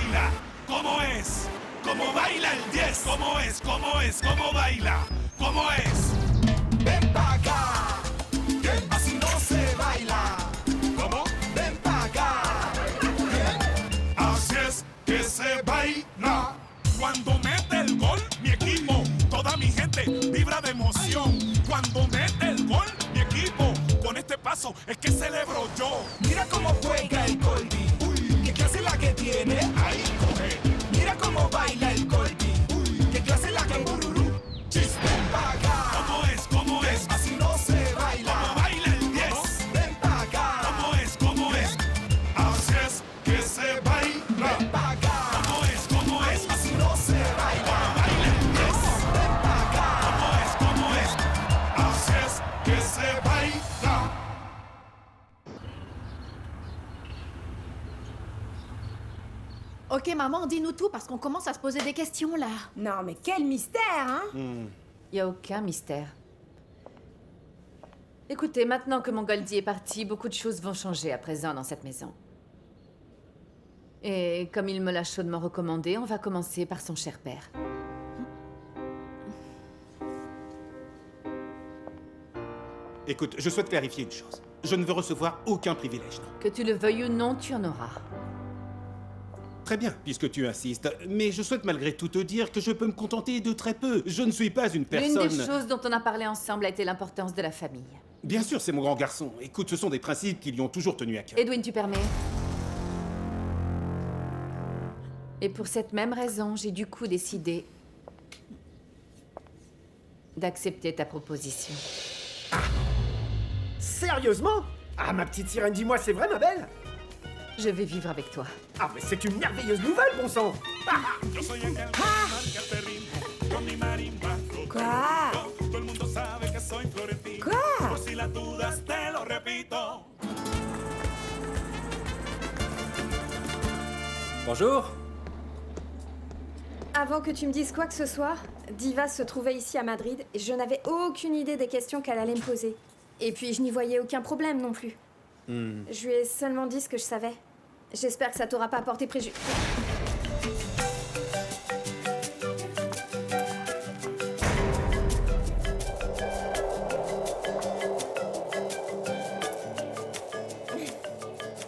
baila? ¿Cómo es? ¿Cómo baila el 10? ¿Cómo es? ¿Cómo es? ¿Cómo baila? ¿Cómo es? Ven pa' acá, que así no se baila. ¿Cómo? Ven pa' acá. Así es que se baila. Cuando mete el gol, mi equipo, toda mi gente vibra de emoción. Cuando mete el gol, mi equipo, con este paso es que celebro yo. Mira cómo juega el Colby. Uy, qué clase la que tiene. Ahí coge. Mira cómo baila el Colby. Uy, qué clase la que bururú. Chis, ven pa' acá. ¿Cómo es? ¿Cómo es? Así no se baila. ¿Cómo baila el 10? Ven pa' acá. ¿Cómo es? ¿Cómo es? Así es que se baila. Ven pa' acá. ¿Cómo es? ¿Cómo es? Así no se baila. ¿Cómo baila el 10? Ven pa' acá. ¿Cómo es? ¿Cómo es? Así es que se baila. Ok, maman, dis-nous tout parce qu'on commence à se poser des questions là. Non, mais quel mystère, hein? Y a aucun mystère. Écoutez, maintenant que mon Goldie est parti, beaucoup de choses vont changer à présent dans cette maison. Et comme il me l'a chaudement recommandé, on va commencer par son cher père. Écoute, je souhaite clarifier une chose. Je ne veux recevoir aucun privilège, non. Que tu le veuilles ou non, tu en auras. Très bien, puisque tu insistes. Mais je souhaite malgré tout te dire que je peux me contenter de très peu. Je ne suis pas une personne... L'une des choses dont on a parlé ensemble a été l'importance de la famille. Bien sûr, c'est mon grand garçon. Écoute, ce sont des principes qui lui ont toujours tenu à cœur. Edwin, tu permets? Et pour cette même raison, j'ai du coup décidé d'accepter ta proposition. Sérieusement? Ah, ma petite sirène, dis-moi, c'est vrai, ma belle? Je vais vivre avec toi. Ah, mais c'est une merveilleuse nouvelle, bon sang! Yo soy aquel que marca este ritmo con mi marimba. Quoi? Todo el mundo sabe que soy florentino. Quoi? Por si las dudas te lo repito. Bonjour. Avant que tu me dises quoi que ce soit, Diva se trouvait ici à Madrid et je n'avais aucune idée des questions qu'elle allait me poser. Et puis je n'y voyais aucun problème non plus. Je lui ai seulement dit ce que je savais. J'espère que ça t'aura pas porté préjudice.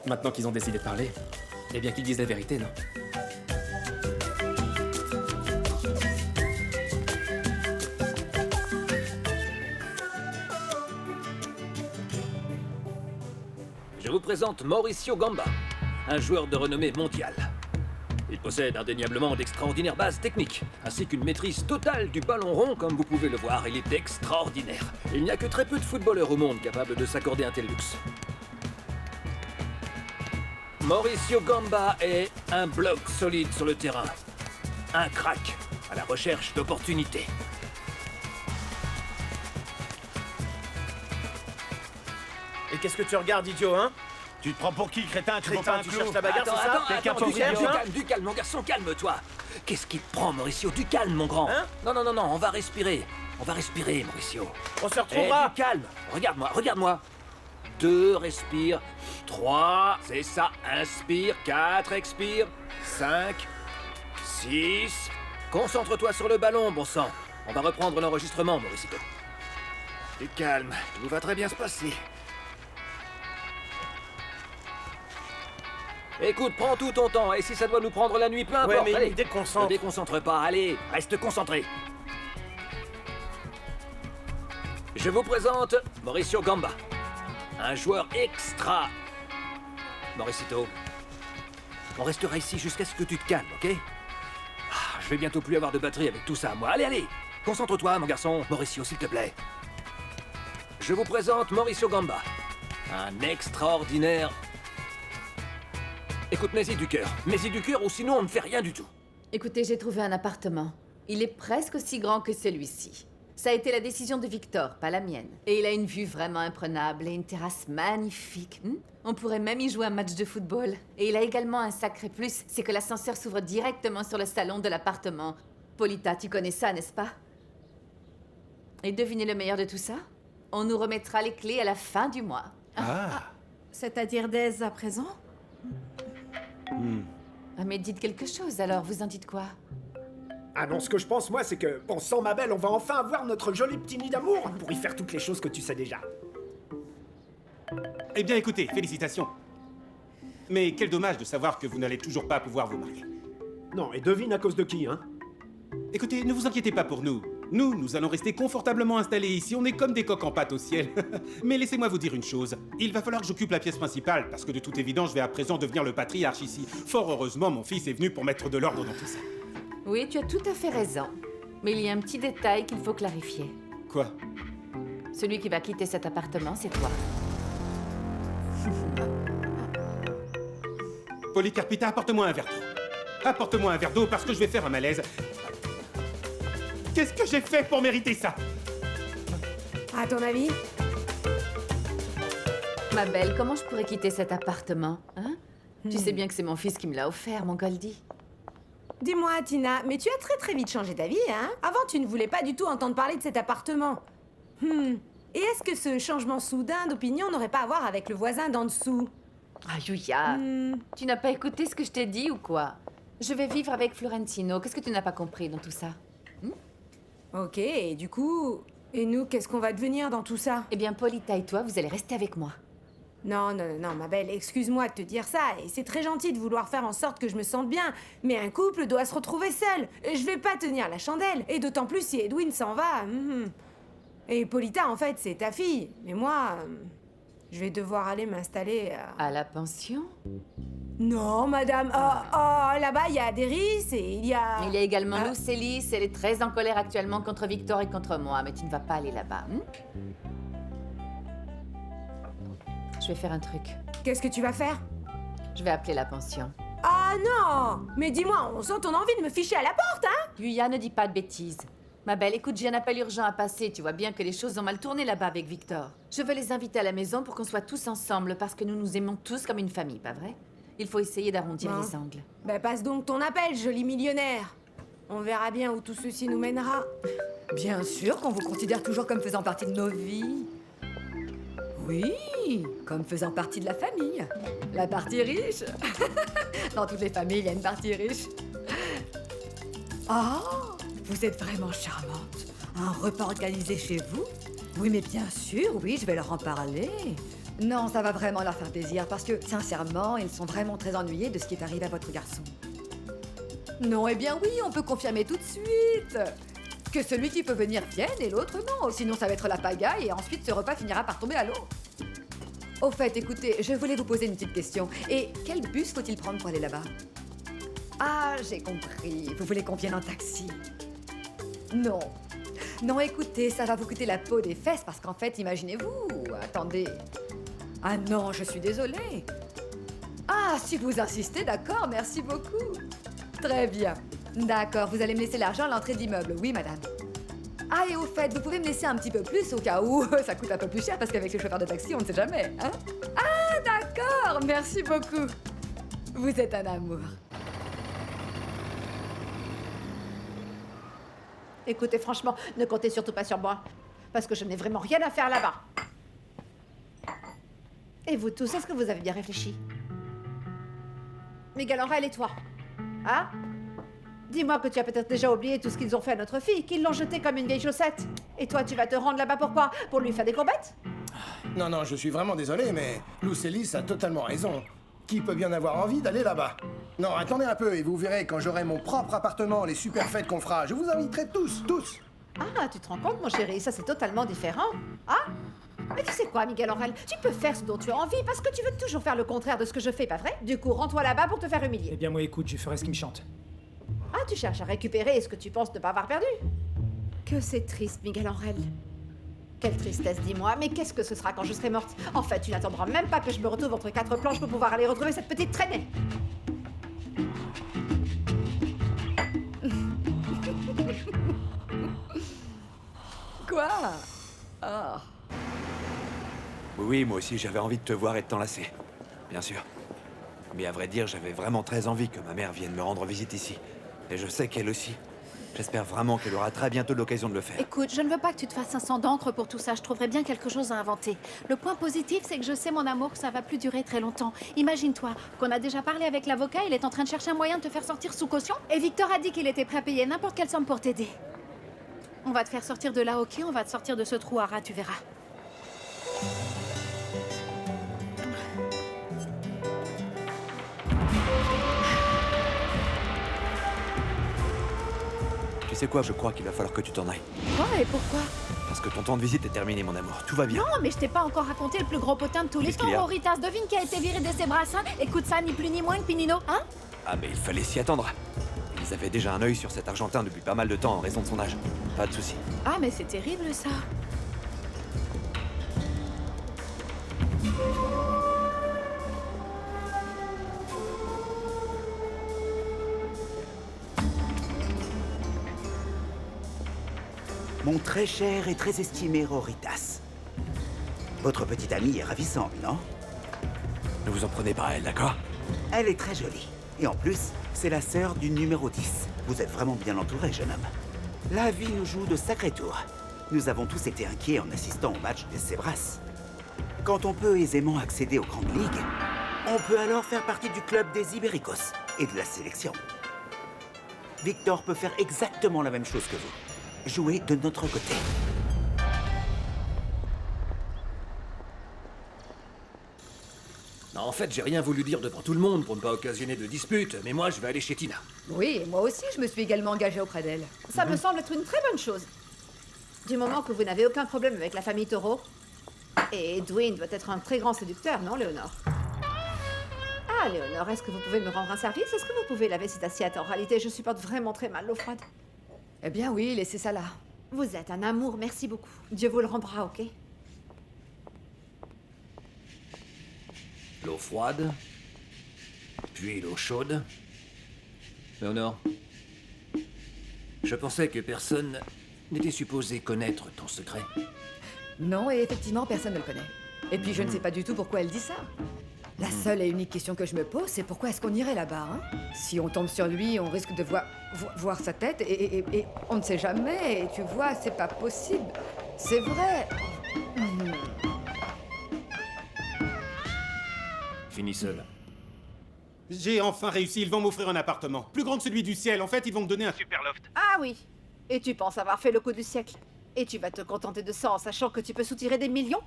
Maintenant qu'ils ont décidé de parler, eh bien qu'ils disent la vérité, non? Je vous présente Mauricio Gamba, un joueur de renommée mondiale. Il possède indéniablement d'extraordinaires bases techniques, ainsi qu'une maîtrise totale du ballon rond, comme vous pouvez le voir, il est extraordinaire. Il n'y a que très peu de footballeurs au monde capables de s'accorder un tel luxe. Mauricio Gamba est un bloc solide sur le terrain. Un crack à la recherche d'opportunités. Et qu'est-ce que tu regardes, idiot, hein? Tu te prends pour qui, crétin? Tu veux Crétin, pas un tu clou? cherches la bagarre, c'est ça? Quelqu'un du pense calme, idiot, hein? du calme, mon garçon, calme-toi. Qu'est-ce qui te prend, Mauricio? Du calme, mon grand. Hein? Non, on va respirer. On va respirer, Mauricio. On se Eh, retrouvera! du calme. Regarde-moi. 2, respire. 3, c'est ça, inspire. 4, expire. 5, 6. Concentre-toi sur le ballon, bon sang. On va reprendre l'enregistrement, Mauricio. Du calme, tout va très bien se passer. Écoute, prends tout ton temps, et si ça doit nous prendre la nuit, peu importe, Ouais, mais allez. il me déconcentre. Ne déconcentre pas, allez, reste concentré. Je vous présente Mauricio Gamba, un joueur extra. Mauricito, on restera ici jusqu'à ce que tu te calmes, ok? Je vais bientôt plus avoir de batterie avec tout ça, moi. Allez, concentre-toi, mon garçon. Mauricio, s'il te plaît. Je vous présente Mauricio Gamba, un extraordinaire... Écoute, mets-y du cœur, ou sinon on ne fait rien du tout. Écoutez, j'ai trouvé un appartement. Il est presque aussi grand que celui-ci. Ça a été la décision de Victor, pas la mienne. Et il a une vue vraiment imprenable et une terrasse magnifique. On pourrait même y jouer un match de football. Et il a également un sacré plus, c'est que l'ascenseur s'ouvre directement sur le salon de l'appartement. Polita, tu connais ça, n'est-ce pas? Et devinez le meilleur de tout ça? On nous remettra les clés à la fin du mois. C'est-à-dire dès à présent? Ah, mais dites quelque chose alors, vous en dites quoi? Ah non, ce que je pense, moi, c'est que, bon, sans ma belle, on va enfin avoir notre joli petit nid d'amour pour y faire toutes les choses que tu sais déjà. Eh bien, écoutez, félicitations. Mais quel dommage de savoir que vous n'allez toujours pas pouvoir vous marier. Non, et devine à cause de qui, hein? Écoutez, ne vous inquiétez pas pour nous. Nous allons rester confortablement installés ici, on est comme des coqs en pâte au ciel. Mais laissez-moi vous dire une chose. Il va falloir que j'occupe la pièce principale, parce que de toute évidence, je vais à présent devenir le patriarche ici. Fort heureusement, mon fils est venu pour mettre de l'ordre dans tout ça. Oui, tu as tout à fait raison. Mais il y a un petit détail qu'il faut clarifier. Quoi? Celui qui va quitter cet appartement, c'est toi. Polycarpita, apporte-moi un verre d'eau. Apporte-moi un verre d'eau parce que je vais faire un malaise. Qu'est-ce que j'ai fait pour mériter ça? À ton avis? Ma belle, comment je pourrais quitter cet appartement, hein? Tu sais bien que c'est mon fils qui me l'a offert, mon Goldie. Dis-moi, Tina, mais tu as très vite changé d'avis, hein? Avant, tu ne voulais pas du tout entendre parler de cet appartement. Et est-ce que ce changement soudain d'opinion n'aurait pas à voir avec le voisin d'en dessous? Ah, Yuya, tu n'as pas écouté ce que je t'ai dit ou quoi? Je vais vivre avec Florentino. Qu'est-ce que tu n'as pas compris dans tout ça? Ok, et du coup... Et nous, qu'est-ce qu'on va devenir dans tout ça? Eh bien, Polita et toi, vous allez rester avec moi. Non, ma belle, excuse-moi de te dire ça, et c'est très gentil de vouloir faire en sorte que je me sente bien, mais un couple doit se retrouver seul. Je vais pas tenir la chandelle, et d'autant plus si Edwin s'en va. Et Polita, en fait, c'est ta fille, mais moi... je vais devoir aller m'installer À la pension? Non, madame. Là-bas, il y a Deris et il y a... Il y a également Lucélie. Elle est très en colère actuellement contre Victor et contre moi, mais tu ne vas pas aller là-bas. Je vais faire un truc. Qu'est-ce que tu vas faire? Je vais appeler la pension. Ah non! Mais dis-moi, on sent ton envie de me ficher à la porte, hein? Yuya, ne dis pas de bêtises. Ma belle, écoute, j'ai un appel urgent à passer. Tu vois bien que les choses ont mal tourné là-bas avec Victor. Je veux les inviter à la maison pour qu'on soit tous ensemble, parce que nous nous aimons tous comme une famille, pas vrai? Il faut essayer d'arrondir les angles. Ben passe donc ton appel, joli millionnaire. On verra bien où tout ceci nous mènera. Bien sûr qu'on vous considère toujours comme faisant partie de nos vies. Oui, comme faisant partie de la famille. La partie riche. Dans toutes les familles, il y a une partie riche. Ah, vous êtes vraiment charmante. Un repas organisé chez vous? Oui, mais bien sûr, oui, je vais leur en parler. Non, ça va vraiment leur faire plaisir parce que, sincèrement, ils sont vraiment très ennuyés de ce qui est arrivé à votre garçon. Non, eh bien oui, on peut confirmer tout de suite. Que celui qui peut venir vienne et l'autre non. Sinon, ça va être la pagaille et ensuite ce repas finira par tomber à l'eau. Au fait, écoutez, je voulais vous poser une petite question. Et quel bus faut-il prendre pour aller là-bas? Ah, j'ai compris. Vous voulez qu'on vienne en taxi? Non. Non, écoutez, ça va vous coûter la peau des fesses parce qu'en fait, imaginez-vous... Attendez. Ah non, je suis désolée. Ah, si vous insistez, d'accord, merci beaucoup. Très bien. D'accord, vous allez me laisser l'argent à l'entrée de l'immeuble, oui, madame. Ah, et au fait, vous pouvez me laisser un petit peu plus au cas où ça coûte un peu plus cher parce qu'avec les chauffeurs de taxi, on ne sait jamais, hein? Ah, d'accord, merci beaucoup. Vous êtes un amour. Écoutez, franchement, ne comptez surtout pas sur moi. Parce que je n'ai vraiment rien à faire là-bas. Et vous tous, est-ce que vous avez bien réfléchi? Miguel Angel et toi? Hein? Dis-moi que tu as peut-être déjà oublié tout ce qu'ils ont fait à notre fille, qu'ils l'ont jetée comme une vieille chaussette. Et toi, tu vas te rendre là-bas pourquoi? Pour lui faire des courbettes? Non, je suis vraiment désolé, mais Lucélie a totalement raison. Qui peut bien avoir envie d'aller là-bas? Non, attendez un peu et vous verrez quand j'aurai mon propre appartement, les super fêtes qu'on fera. Je vous inviterai tous. Ah, tu te rends compte, mon chéri, ça c'est totalement différent. Ah? Mais tu sais quoi, Miguel Angel, tu peux faire ce dont tu as envie parce que tu veux toujours faire le contraire de ce que je fais, pas vrai? Du coup, rends-toi là-bas pour te faire humilier. Eh bien, moi, écoute, je ferai ce qui me chante. Ah, tu cherches à récupérer ce que tu penses ne pas avoir perdu? Que c'est triste, Miguel Angel. Quelle tristesse, dis-moi, mais qu'est-ce que ce sera quand je serai morte? En fait, tu n'attendras même pas que je me retrouve entre quatre planches pour pouvoir aller retrouver cette petite traînée. Quoi? Ah. Oui, moi aussi j'avais envie de te voir et de t'enlacer. Bien sûr. Mais à vrai dire, j'avais vraiment très envie que ma mère vienne me rendre visite ici. Et je sais qu'elle aussi. J'espère vraiment qu'elle aura très bientôt l'occasion de le faire. Écoute, je ne veux pas que tu te fasses un sang d'encre pour tout ça. Je trouverais bien quelque chose à inventer. Le point positif, c'est que je sais, mon amour, que ça va plus durer très longtemps. Imagine-toi qu'on a déjà parlé avec l'avocat, il est en train de chercher un moyen de te faire sortir sous caution. Et Victor a dit qu'il était prêt à payer n'importe quelle somme pour t'aider. On va te faire sortir de là, ok? On va te sortir de ce trou à rats, tu verras. Tu sais quoi, je crois qu'il va falloir que tu t'en ailles. Quoi et pourquoi? Parce que ton temps de visite est terminé, mon amour. Tout va bien. Non, mais je t'ai pas encore raconté le plus gros potin de tous les Qu'est-ce qu'il y temps, a Mauritas. Devine qui a été viré de ses brassins. Écoute ça, ni plus ni moins que Pinino, hein? Ah, mais il fallait s'y attendre. Ils avaient déjà un œil sur cet Argentin depuis pas mal de temps en raison de son âge. Pas de souci. Ah, mais c'est terrible, ça. Mon très cher et très estimé Roritas. Votre petite amie est ravissante, non? Ne vous en prenez pas à elle, d'accord? Elle est très jolie. Et en plus, c'est la sœur du numéro 10. Vous êtes vraiment bien entouré, jeune homme. La vie nous joue de sacrés tours. Nous avons tous été inquiets en assistant au match des Sebras. Quand on peut aisément accéder aux grandes ligues, on peut alors faire partie du club des Ibéricos et de la sélection. Victor peut faire exactement la même chose que vous. Jouer de notre côté. Non, en fait, j'ai rien voulu dire devant tout le monde pour ne pas occasionner de disputes, mais moi, je vais aller chez Tina. Oui, moi aussi, je me suis également engagée auprès d'elle. Ça me semble être une très bonne chose. Du moment que vous n'avez aucun problème avec la famille Taureau. Et Edwin doit être un très grand séducteur, non, Léonore? Ah, Léonore, est-ce que vous pouvez me rendre un service? Est-ce que vous pouvez laver cette assiette? En réalité, je supporte vraiment très mal l'eau froide. Eh bien oui, laissez ça là. Vous êtes un amour, merci beaucoup. Dieu vous le rendra, ok? L'eau froide, puis l'eau chaude. Léonore, je pensais que personne n'était supposé connaître ton secret. Non, et effectivement, personne ne le connaît. Et puis je ne sais pas du tout pourquoi elle dit ça. La seule et unique question que je me pose, c'est pourquoi est-ce qu'on irait là-bas, hein? Si on tombe sur lui, on risque de voir sa tête et on ne sait jamais. Et tu vois, c'est pas possible. C'est vrai. Finis seul. J'ai enfin réussi, ils vont m'offrir un appartement. Plus grand que celui du ciel, en fait, ils vont me donner un super loft. Ah oui. Et tu penses avoir fait le coup du siècle? Et tu vas te contenter de ça en sachant que tu peux soutirer des millions?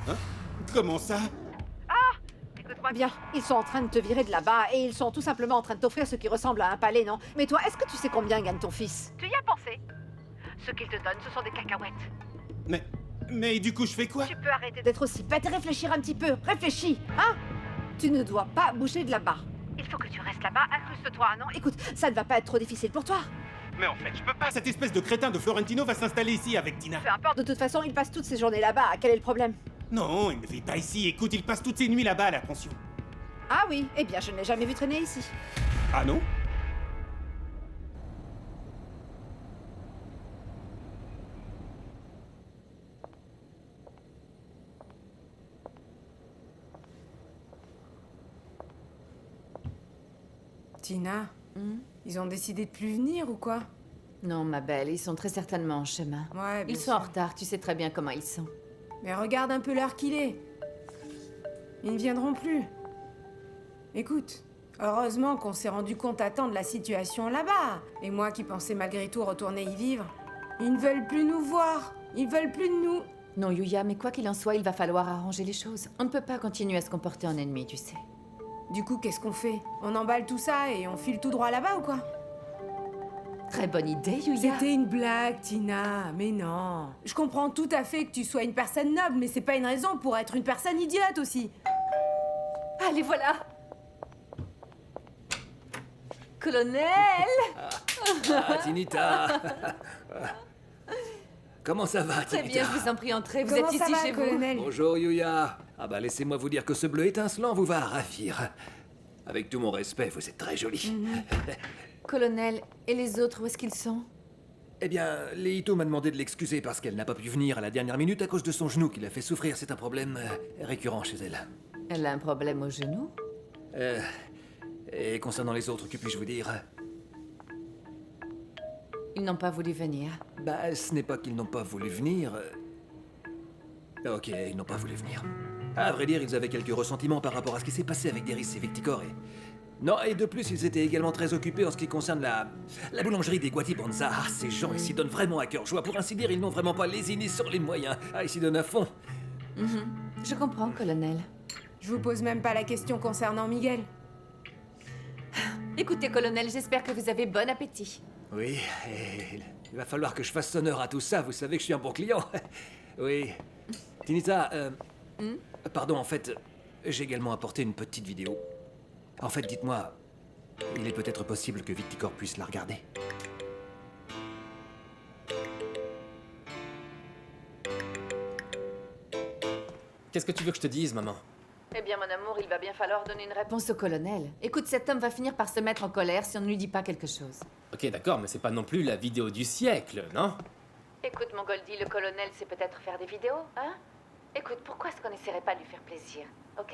Hein? Comment ça? Écoute-moi bien, ils sont en train de te virer de là-bas et ils sont tout simplement en train de t'offrir ce qui ressemble à un palais, non? Mais toi, est-ce que tu sais combien gagne ton fils? Tu y as pensé? Ce qu'il te donne, ce sont des cacahuètes. Mais du coup, je fais quoi? Tu peux arrêter d'être aussi bête et réfléchir un petit peu. Réfléchis, hein? Tu ne dois pas bouger de là-bas. Il faut que tu restes là-bas, incruste-toi, non? Écoute, ça ne va pas être trop difficile pour toi. Mais en fait, je peux pas. Cette espèce de crétin de Florentino va s'installer ici avec Tina. Peu importe, de toute façon, il passe toutes ses journées là-bas. Quel est le problème? Non, il ne vit pas ici. Écoute, il passe toutes ses nuits là-bas à la pension. Ah oui, eh bien, je ne l'ai jamais vu traîner ici. Ah non? Tina, ils ont décidé de plus venir ou quoi? Non, ma belle, ils sont très certainement en chemin. Ouais, bien Ils sont sûr. en retard, tu sais très bien comment ils sont. Mais regarde un peu l'heure qu'il est. Ils ne viendront plus. Écoute, heureusement qu'on s'est rendu compte à temps de la situation là-bas. Et moi qui pensais malgré tout retourner y vivre. Ils ne veulent plus nous voir. Ils veulent plus de nous. Non, Yuya, mais quoi qu'il en soit, il va falloir arranger les choses. On ne peut pas continuer à se comporter en ennemi, tu sais. Du coup, qu'est-ce qu'on fait? On emballe tout ça et on file tout droit là-bas ou quoi? Très bonne idée, Yuya. C'était une blague, Tina, mais non. Je comprends tout à fait que tu sois une personne noble, mais c'est pas une raison pour être une personne idiote aussi. Allez, voilà. Colonel. Ah, Tinita. Comment ça va, Très Tinita? bien, je vous en prie, entrez. Vous Comment êtes ça ici va, chez colonel? vous. Bonjour, Yuya. Ah bah, laissez-moi vous dire que ce bleu étincelant vous va ravir. Avec tout mon respect, vous êtes très jolie. Colonel, et les autres, où est-ce qu'ils sont? Eh bien, Leito m'a demandé de l'excuser parce qu'elle n'a pas pu venir à la dernière minute à cause de son genou qui l'a fait souffrir. C'est un problème récurrent chez elle. Elle a un problème au genou? Et concernant les autres, que puis-je vous dire? Ils n'ont pas voulu venir. Bah, ce n'est pas qu'ils n'ont pas voulu venir. Ok, ils n'ont pas voulu venir. À vrai dire, ils avaient quelques ressentiments par rapport à ce qui s'est passé avec Deris et Victicor et... Non, et de plus, ils étaient également très occupés en ce qui concerne la boulangerie des Guati Bonza. Ah, ces gens, ils s'y donnent vraiment à cœur joie. Pour ainsi dire, ils n'ont vraiment pas lésiné sur les moyens. Ah, ils s'y donnent à fond. Je comprends, colonel. Je vous pose même pas la question concernant Miguel. Écoutez, colonel, j'espère que vous avez bon appétit. Oui, et il va falloir que je fasse honneur à tout ça. Vous savez que je suis un bon client. Oui. Tinita, pardon, en fait, j'ai également apporté une petite vidéo. En fait, dites-moi, il est peut-être possible que Victicor puisse la regarder. Qu'est-ce que tu veux que je te dise, maman? Eh bien, mon amour, il va bien falloir donner une réponse au colonel. Écoute, cet homme va finir par se mettre en colère si on ne lui dit pas quelque chose. Ok, d'accord, mais c'est pas non plus la vidéo du siècle, non? Écoute, mon Goldie, le colonel sait peut-être faire des vidéos, hein? Écoute, pourquoi est-ce qu'on n'essaierait pas de lui faire plaisir, ok?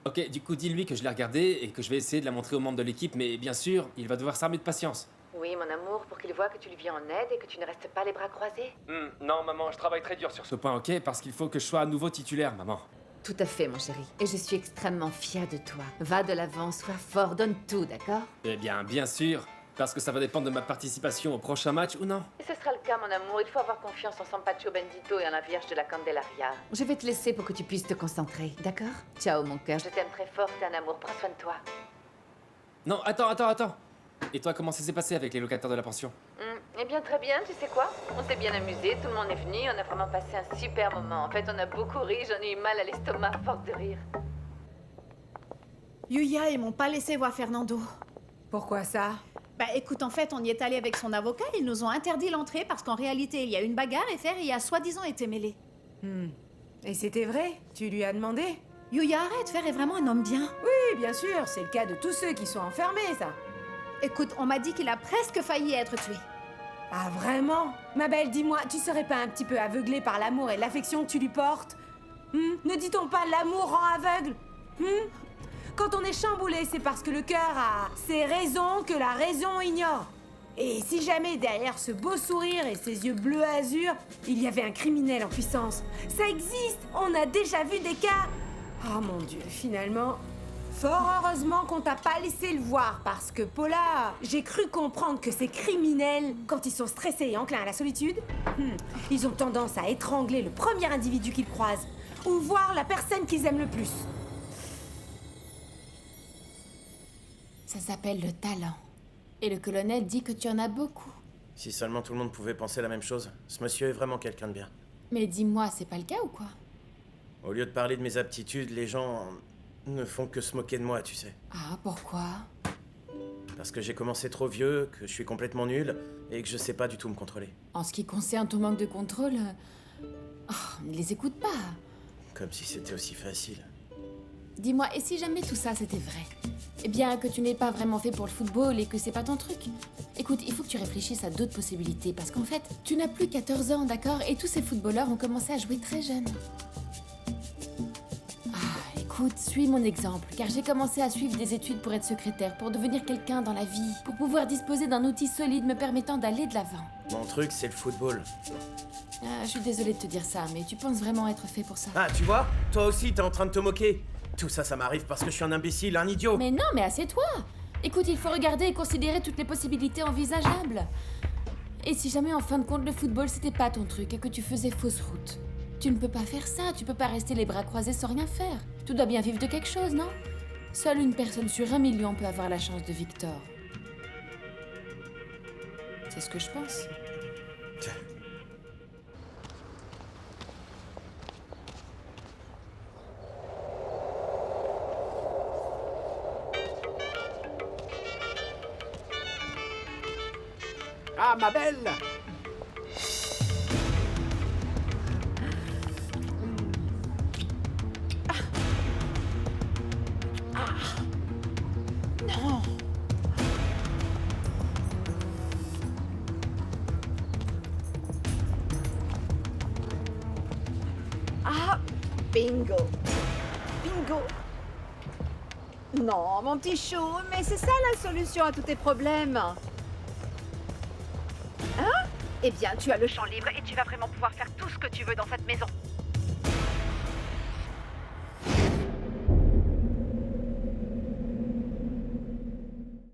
Ok, du coup, dis-lui que je l'ai regardé et que je vais essayer de la montrer aux membres de l'équipe, mais bien sûr, il va devoir s'armer de patience. Oui, mon amour, pour qu'il voit que tu lui viens en aide et que tu ne restes pas les bras croisés. Non, maman, je travaille très dur sur ce point, ok? Parce qu'il faut que je sois à nouveau titulaire, maman. Tout à fait, mon chéri. Et je suis extrêmement fière de toi. Va de l'avant, sois fort, donne tout, d'accord? Eh bien sûr, parce que ça va dépendre de ma participation au prochain match ou non. Et ce sera le cas, mon amour. Il faut avoir confiance en San Pacho Bendito et en la Vierge de la Candelaria. Je vais te laisser pour que tu puisses te concentrer, d'accord? Ciao, mon cœur. Je t'aime très fort, t'es un amour. Prends soin de toi. Non, attends. Et toi, comment ça s'est passé avec les locataires de la pension? Eh bien, très bien, tu sais quoi? On s'est bien amusé, tout le monde est venu, on a vraiment passé un super moment. En fait, on a beaucoup ri, j'en ai eu mal à l'estomac, force de rire. Yuya, ils m'ont pas laissé voir Fernando. Pourquoi ça? Bah écoute, en fait, on y est allé avec son avocat, ils nous ont interdit l'entrée parce qu'en réalité, il y a une bagarre et Fer y a soi-disant été mêlé. Et c'était vrai? Tu lui as demandé? Yuya, arrête, Fer est vraiment un homme bien. Oui, bien sûr, c'est le cas de tous ceux qui sont enfermés, ça. Écoute, on m'a dit qu'il a presque failli être tué. Ah vraiment? Ma belle, dis-moi, tu serais pas un petit peu aveuglée par l'amour et l'affection que tu lui portes? Ne dit-on pas l'amour rend aveugle? Quand on est chamboulé, c'est parce que le cœur a ses raisons que la raison ignore. Et si jamais derrière ce beau sourire et ces yeux bleu azur, il y avait un criminel en puissance? Ça existe! On a déjà vu des cas! Oh mon Dieu, finalement... Fort heureusement qu'on t'a pas laissé le voir, parce que Paula, j'ai cru comprendre que ces criminels, quand ils sont stressés et enclins à la solitude, ils ont tendance à étrangler le premier individu qu'ils croisent, ou voir la personne qu'ils aiment le plus. Ça s'appelle le talent. Et le colonel dit que tu en as beaucoup. Si seulement tout le monde pouvait penser la même chose. Ce monsieur est vraiment quelqu'un de bien. Mais dis-moi, c'est pas le cas ou quoi? Au lieu de parler de mes aptitudes, les gens ne font que se moquer de moi, tu sais. Ah, pourquoi? Parce que j'ai commencé trop vieux, que je suis complètement nul, et que je sais pas du tout me contrôler. En ce qui concerne ton manque de contrôle... ne les écoute pas. Comme si c'était aussi facile. Dis-moi, et si jamais tout ça c'était vrai? Eh bien, que tu n'es pas vraiment fait pour le football et que c'est pas ton truc. Écoute, il faut que tu réfléchisses à d'autres possibilités, parce qu'en fait, tu n'as plus 14 ans, d'accord? Et tous ces footballeurs ont commencé à jouer très jeunes. Écoute, suis mon exemple, car j'ai commencé à suivre des études pour être secrétaire, pour devenir quelqu'un dans la vie, pour pouvoir disposer d'un outil solide me permettant d'aller de l'avant. Mon truc, c'est le football. Je suis désolée de te dire ça, mais tu penses vraiment être fait pour ça? Ah, tu vois? Toi aussi, t'es en train de te moquer. Tout ça, ça m'arrive parce que je suis un imbécile, un idiot. Mais non, mais assieds-toi. Écoute, il faut regarder et considérer toutes les possibilités envisageables. Et si jamais, en fin de compte, le football, c'était pas ton truc et que tu faisais fausse route? Tu ne peux pas faire ça, tu peux pas rester les bras croisés sans rien faire. Tu dois bien vivre de quelque chose, non? Seule une personne sur 1 million peut avoir la chance de Victor. C'est ce que je pense. Ah, ma belle! Non. Ah, bingo. Bingo. Non, mon petit chou, mais c'est ça la solution à tous tes problèmes. Eh bien, tu as le champ libre et tu vas vraiment pouvoir faire tout ce que tu veux dans cette maison.